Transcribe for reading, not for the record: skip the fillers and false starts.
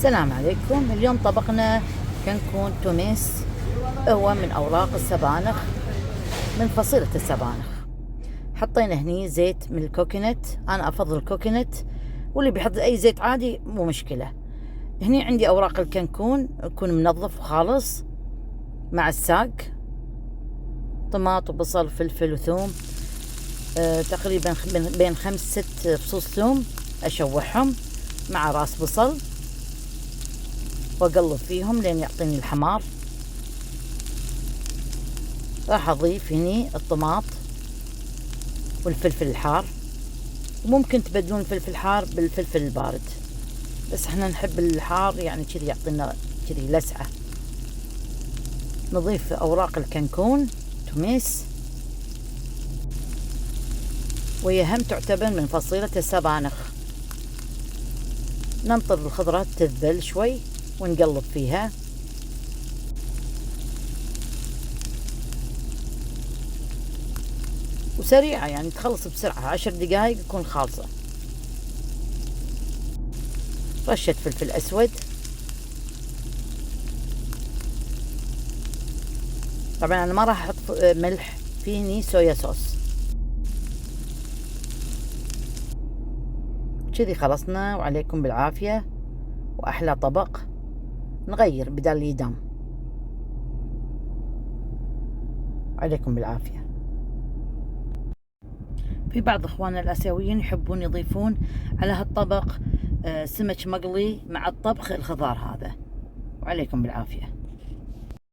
السلام عليكم. اليوم طبقنا كنكون تونس، هو من أوراق السبانخ، من فصيلة السبانخ. حطينا هني زيت من الكوكونات، أنا أفضل الكوكونات، واللي بيحط أي زيت عادي مو مشكلة. هني عندي أوراق الكنكون يكون منظف وخالص، مع الساق، طماط وبصل فلفل وثوم، تقريبا بين 5-6 فصوص ثوم، أشوحهم مع راس بصل واقلب فيهم لين يعطيني الحمار. راح اضيف هني الطماط والفلفل الحار، وممكن تبدلون الفلفل الحار بالفلفل البارد، بس احنا نحب الحار يعني كذي يعطينا كذي لسعة. نضيف اوراق الكنكون تميس، وهي هم تعتبر من فصيلة السبانخ. ننطر الخضرة تذبل شوي ونقلب فيها. وسريعة يعني تخلص بسرعة، 10 دقايق تكون خالصة. رشة فلفل أسود، طبعا أنا ما راح أحط ملح، فيني صويا صوص. كذي خلصنا، وعليكم بالعافية، وأحلى طبق. نغير بدال يدم. عليكم بالعافية. في بعض إخواننا الآسيويين يحبون يضيفون على هالطبق سمك مقلي مع الطبخ الخضار هذا. وعليكم بالعافية.